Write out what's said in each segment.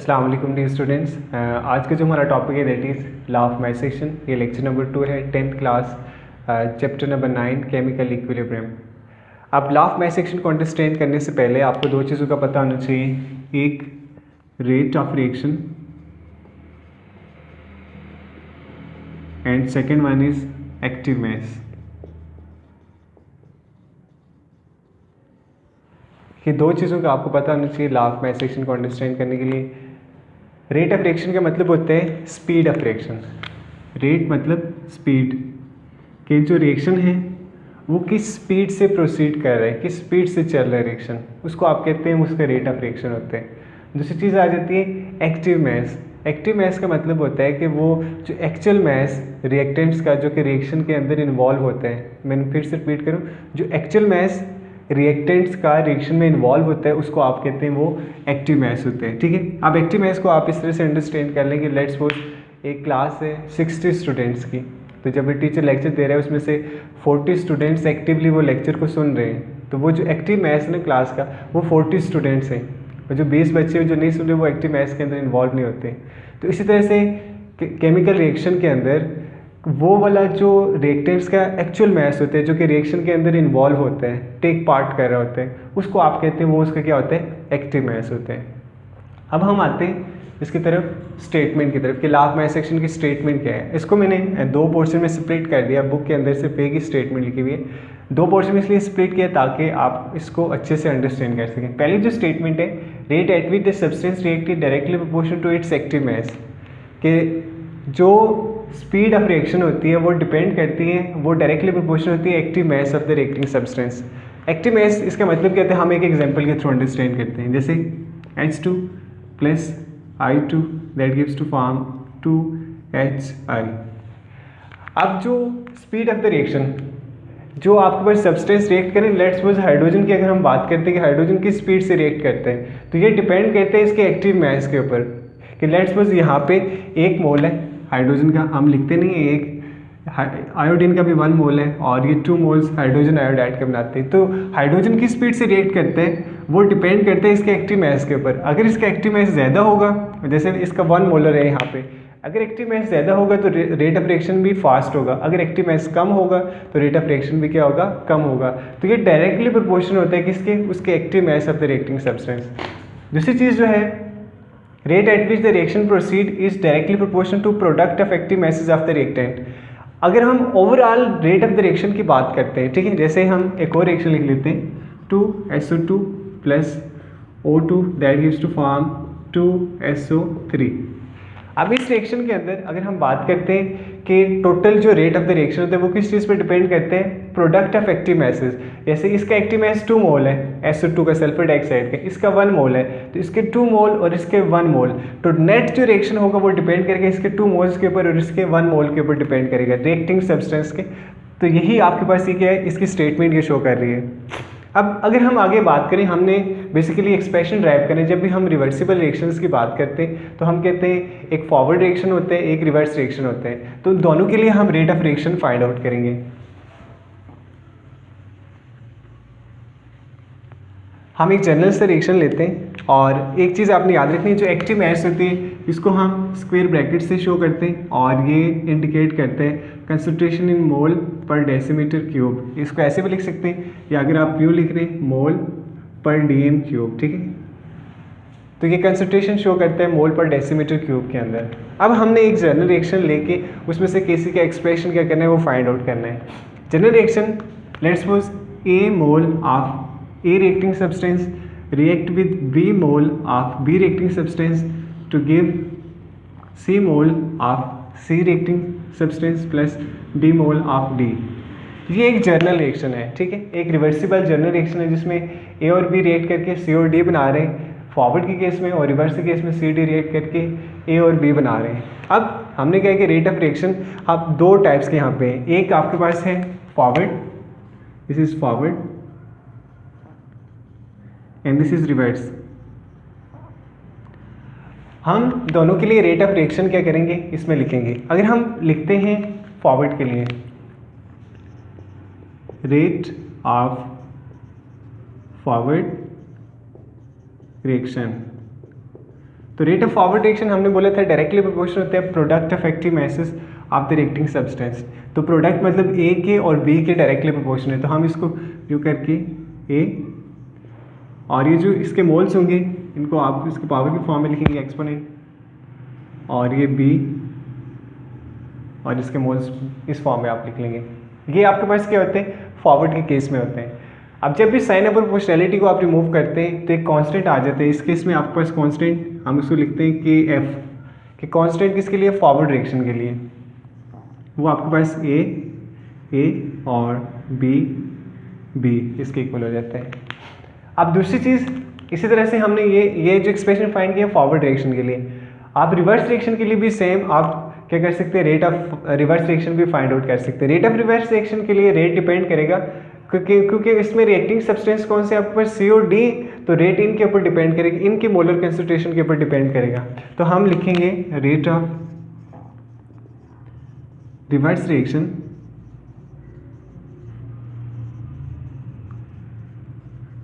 अस्सलाम वालेकुम dear students. आज का जो हमारा टॉपिक है that is law of mass action. ये लेक्चर नंबर 2 है 10th class, chapter number 9 chemical equilibrium. अब लॉ ऑफ मास एक्शन को अंडरस्टैंड करने से पहले आपको दो चीज़ों का पता होना चाहिए, एक rate of reaction and second one is active mass. ये दो चीज़ों का आपको पता होना चाहिए लॉ ऑफ मास एक्शन को अंडरस्टैंड करने के लिए। रेट ऑफ रिएक्शन का मतलब होता है स्पीड ऑफ रिएक्शन। रेट मतलब स्पीड के जो रिएक्शन है वो किस स्पीड से प्रोसीड कर रहा है, किस स्पीड से चल रहा है रिएक्शन, उसको आप कहते हैं, उसका रेट ऑफ रिएक्शन होता है। दूसरी चीज़ आ जाती है एक्टिव मास। एक्टिव मास का मतलब होता है कि वो जो एक्चुअल मास रिएक्टेंट्स का जो कि रिएक्शन के अंदर इन्वॉल्व होता है, मैंने फिर से रिपीट करूँ, जो एक्चुअल मास रिएक्टेंट्स का रिएक्शन में इन्वॉल्व होता है उसको आप कहते हैं वो एक्टिव मास होते हैं। ठीक है, अब एक्टिव मास को आप इस तरह से अंडरस्टैंड कर लें कि लेट्स सपोज एक क्लास है 60 स्टूडेंट्स की, तो जब टीचर लेक्चर दे रहा है उसमें से 40 स्टूडेंट्स एक्टिवली वो लेक्चर को सुन रहे हैं, तो वो जो एक्टिव मास है ना क्लास का वो 40 स्टूडेंट्स हैं, और जो 20 बच्चे जो नहीं सुन रहे वो एक्टिव मास के अंदर इन्वॉल्व नहीं होते। तो इसी तरह से केमिकल रिएक्शन के अंदर वो वाला जो रिएक्टेंट्स का एक्चुअल मास होता है जो कि रिएक्शन के अंदर इन्वॉल्व होता है, टेक पार्ट कर रहा होता है, उसको आप कहते हैं वो उसका क्या होता है, एक्टिव मास होता है। अब हम आते हैं इसकी तरफ, स्टेटमेंट की तरफ कि लॉ ऑफ मास एक्शन की स्टेटमेंट क्या है। इसको मैंने दो पोर्शन में स्प्लिट कर दिया, बुक के अंदर से पे की स्टेटमेंट लिखी हुई है। दो पोर्शन में इसलिए स्प्लिट किया ताकि आप इसको अच्छे से अंडरस्टैंड कर सकें। पहली जो स्टेटमेंट है, rate at which the substance react directly proportional to its active mass, कि जो स्पीड ऑफ रिएक्शन होती है वो डिपेंड करती है, वो डायरेक्टली प्रोपोर्शनल होती है active mass of the reacting substance. Active mass इसका मतलब कहते हैं, हम एक एग्जांपल के थ्रू अंडरस्टैंड करते हैं, जैसे H2 plus I2 that gives to form 2HI। अब जो स्पीड ऑफ द रिएक्शन जो आपके पास सब्सटेंस रिएक्ट करें, लेट्स सपोज हाइड्रोजन की अगर हम बात करते हैं कि हाइड्रोजन किस स्पीड से रिएक्ट करते हैं, तो ये डिपेंड करते हैं इसके एक्टिव मास के ऊपर। कि लेट्स सपोज यहाँ पे 1 मोल है हाइड्रोजन का, हम लिखते नहीं है, एक आयोडीन का भी 1 मोल है और ये 2 मोल्स हाइड्रोजन आयोडाइड के बनाते हैं। तो हाइड्रोजन किस स्पीड से रिएक्ट करते हैं वो डिपेंड करते हैं इसके एक्टिव मास के ऊपर। अगर इसका एक्टिव मास ज़्यादा होगा, जैसे इसका 1 मोलर है यहाँ पे, अगर एक्टिव मास ज़्यादा होगा तो रेट ऑफ रिएक्शन भी फास्ट होगा, अगर एक्टिव मास कम होगा तो रेट ऑफ रिएक्शन भी क्या होगा, कम होगा। तो ये डायरेक्टली प्रोपोर्शनल होता है किसके, उसके active mass of the reacting substance. दूसरी चीज़ जो है, rate at which the reaction proceed is directly proportional to product of active masses of the reactant. अगर हम overall rate of the reaction की बात करते हैं, ठीक है, जैसे हम एक और रिएक्शन लिख लेते हैं 2SO2 plus O2 that gives to form 2SO3। अब इस रिएक्शन के अंदर अगर हम बात करते हैं कि टोटल जो रेट ऑफ द रिएक्शन होता है वो किस चीज़ पर डिपेंड करते हैं, प्रोडक्ट ऑफ एक्टिव मासेस। जैसे इसका एक्टिव मास 2 मोल है SO2 का, सल्फर डाइऑक्साइड का, इसका 1 मोल है, तो इसके 2 मोल और इसके 1 मोल, तो नेट जो रिएक्शन होगा वो डिपेंड करेगा इसके 2 मोल्स के ऊपर और इसके 1 मोल के ऊपर डिपेंड करेगा रिएक्टिंग सब्सटेंस के। तो यही आपके पास ये क्या है, इसकी स्टेटमेंट ये शो कर रही है। अब अगर हम आगे बात करें, हमने बेसिकली एक्सप्रेशन ड्राइव करें, जब भी हम रिवर्सिबल रिएक्शंस की बात करते हैं तो हम कहते हैं एक फॉरवर्ड रिएक्शन होता है, एक रिवर्स रिएक्शन होता है, तो दोनों के लिए हम rate of reaction find out करेंगे। हम एक जनरल से रिएक्शन लेते हैं, और एक चीज़ आपने याद रखनी है, जो एक्टिव मास होती है इसको हम स्क्वायर ब्रैकेट से शो करते हैं और ये इंडिकेट करते हैं कंसंट्रेशन इन मोल पर डेसीमीटर क्यूब। इसको ऐसे भी लिख सकते हैं, या अगर आप यूँ लिख रहे हैं मोल पर DM क्यूब, ठीक है, तो ये कंसंट्रेशन शो करता है मोल पर डेसीमीटर क्यूब के अंदर। अब हमने एक जनरल रिएक्शन लेके उसमें से किसी का एक्सप्रेशन क्या करना है वो फाइंड आउट करना है। General reaction, let's suppose A mole of A reacting substance react with B mole of B reacting substance to give C mole of C reacting substance plus D mole of D। ये एक journal reaction है, ठीक है, एक reversible journal reaction है जिसमें A और B react करके C और D बना रहे हैं फॉरवर्ड के केस में, और रिवर्स के केस में C D रिएक्ट करके A और B बना रहे हैं। अब हमने क्या है कि रेट ऑफ रिएक्शन अब दो टाइप्स के यहाँ पे हैं, एक आपके पास है forward, this is forward and this is reverse. हम दोनों के लिए रेट ऑफ रिएक्शन क्या करेंगे इसमें लिखेंगे। अगर हम लिखते हैं फॉरवर्ड के लिए रेट ऑफ फॉरवर्ड रिएक्शन, तो रेट ऑफ फॉरवर्ड रिएक्शन हमने बोला था डायरेक्टली प्रोपोर्शनल होता है product of active masses of the reacting substance. तो प्रोडक्ट मतलब ए के और बी के डायरेक्टली प्रोपोर्शनल है, तो हम इसको यू करके ए और ये जो इसके मोल्स होंगे इनको आप इसके पावर की फॉर्म में लिखेंगे एक्सपोनेंट, और ये बी और इसके मोल्स इस फॉर्म में आप लिख लेंगे। ये आपके पास क्या होते हैं, फॉरवर्ड के केस में होते हैं। अब जब भी साइन ऑफ प्रोपोर्शनैलिटी को आप रिमूव करते हैं तो एक कांस्टेंट आ जाते हैं। इस केस में आपके पास कांस्टेंट हम इसको लिखते हैं के एफ, कि कांस्टेंट किसके लिए, फॉरवर्ड रिएक्शन के लिए। वो आपके पास ए और बी इसके इक्वल हो जाता है। अब दूसरी चीज़ इसी तरह से हमने ये जो एक्सप्रेशन फाइंड किया फॉरवर्ड रिएक्शन के लिए, आप रिवर्स रिएक्शन के लिए भी सेम आप क्या कर सकते हैं, रेट ऑफ रिवर्स रिएक्शन भी फाइंड आउट कर सकते हैं। रेट ऑफ रिवर्स रिएक्शन के लिए रेट डिपेंड करेगा क्योंकि इसमें रिएक्टिंग सब्सटेंस कौन से आपके पास सी और डी, तो रेट इनके ऊपर डिपेंड करेगा, इनके मोलर कंसंट्रेशन के ऊपर डिपेंड करेगा। तो हम लिखेंगे रेट ऑफ रिवर्स रिएक्शन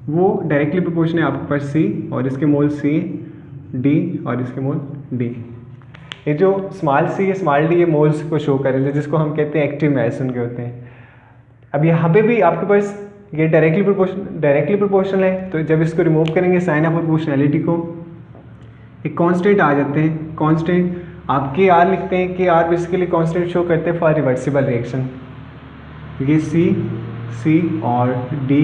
वो डायरेक्टली प्रोपोर्शनल है आपके पास सी और इसके मोल सी डी और इसके मोल डी। ये जो स्मॉल सी स्मॉल डी ये मोल्स को शो करेंगे जिसको हम कहते हैं एक्टिव मैस उनके होते हैं। अब यहाँ पे भी आपके पास ये डायरेक्टली प्रोपोर्शनल है, तो जब इसको रिमूव करेंगे साइन ऑफ प्रोपोर्शनैलिटी को एक कांस्टेंट आ जाते हैं। कांस्टेंट आप के आर लिखते हैं, के आर बेसिकली कांस्टेंट शो करते हैं फॉर रिवर्सिबल रिएक्शन। ये सी और डी।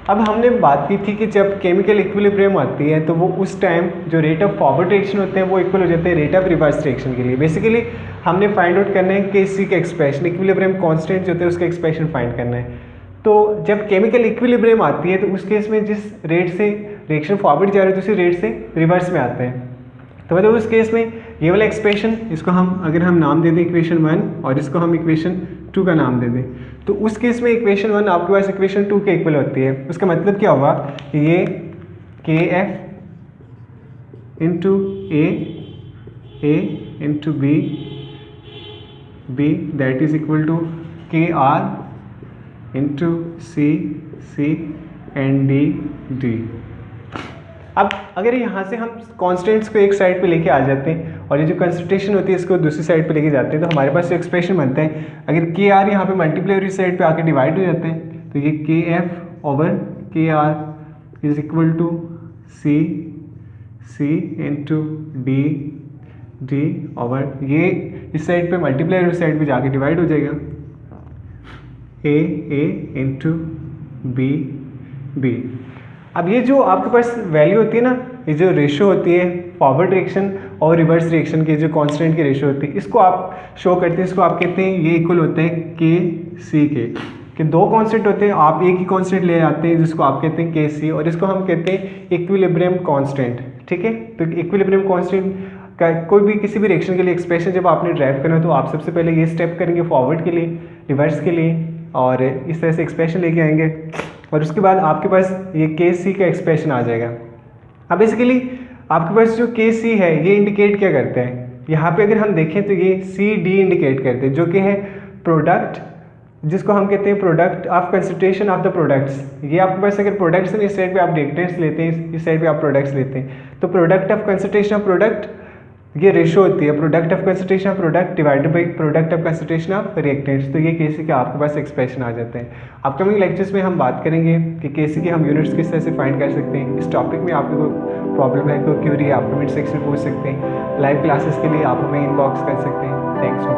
अब हमने बात की थी कि जब केमिकल इक्विलिब्रियम आती है तो वो उस टाइम जो रेट ऑफ फॉरवर्ड रिएक्शन होते हैं वो इक्वल हो जाते हैं रेट ऑफ रिवर्स रिएक्शन के लिए। बेसिकली हमने फाइंड आउट करना है कि इसी का एक्सप्रेशन इक्विलिब्रियम कांस्टेंट जो होते हैं उसका एक्सप्रेशन फाइंड करना है। तो जब केमिकल इक्विलिब्रियम आती है तो उस केस में जिस रेट से रिएक्शन फॉरवर्ड जा रही है तो उसी रेट से रिवर्स में आते हैं। तो मतलब उस केस में ये वाला एक्सप्रेशन इसको हम अगर हम नाम दे दें इक्वेशन 1 और इसको हम इक्वेशन 2 का नाम दे दें, तो उस केस में इक्वेशन 1 आपके पास इक्वेशन 2 के इक्वल होती है। उसका मतलब क्या होगा कि ये K F into A into B that is equal to K R into C and D. अब अगर यहाँ से हम कॉन्स्टेंट्स को एक साइड पे लेके आ जाते हैं और ये जो कंसंट्रेशन होती है इसको दूसरी साइड पे लेके जाते हैं तो हमारे पास जो एक्सप्रेशन बनता है, अगर के आर यहाँ पे मल्टीप्लाई और साइड पे आके डिवाइड हो जाते हैं तो ये K F over K R is equal to C into D over ये इस साइड पे मल्टीप्लाई और साइड पे जाके डिवाइड हो जाएगा ए इंटू बी। अब ये जो आपके पास वैल्यू होती है ना, ये जो रेशो होती है फॉरवर्ड रिएक्शन और रिवर्स रिएक्शन के जो कांस्टेंट की रेशो होती है इसको आप शो करते हैं, इसको आप कहते हैं ये इक्वल होता है के सी के दो कांस्टेंट होते हैं, आप एक ही कांस्टेंट ले आते हैं जिसको आप कहते हैं के सी और इसको हम कहते हैं इक्विलिब्रियम कांस्टेंट। ठीक है, तो इक्विलिब्रियम कांस्टेंट का कोई भी किसी भी रिएक्शन के लिए एक्सप्रेशन जब आपने ड्राइव करना है तो आप सबसे पहले ये स्टेप करेंगे फॉरवर्ड के लिए, रिवर्स के लिए, और इस तरह से एक्सप्रेशन लेके आएंगे और उसके बाद आपके पास ये के सी का एक्सप्रेशन आ जाएगा। अब बेसिकली आपके पास जो के सी है ये इंडिकेट क्या करते हैं, यहाँ पे अगर हम देखें तो ये सी डी इंडिकेट करते हैं जो कि है प्रोडक्ट, जिसको हम कहते हैं product of concentration of the products. ये आपके पास अगर प्रोडक्ट्स हैं इस साइड पे आप रिएक्टेंट्स लेते हैं, इस साइड पे आप प्रोडक्ट्स लेते हैं, तो product of concentration of product ये रेशो होती है product of concentration of product divided by product of concentration of reactants. तो ये केसी के आपके पास एक्सप्रेशन आ जाते हैं। अपकमिंग लेक्चर्स में हम बात करेंगे कि केसी के हम यूनिट्स किस तरह से फाइंड कर सकते हैं। इस टॉपिक में आपको कोई प्रॉब्लम है, कोई क्यूरी है, आप कमेंट सेक्शन में पूछ सकते हैं। लाइव क्लासेस के लिए आप हमें इनबॉक्स कर सकते हैं। थैंक्स।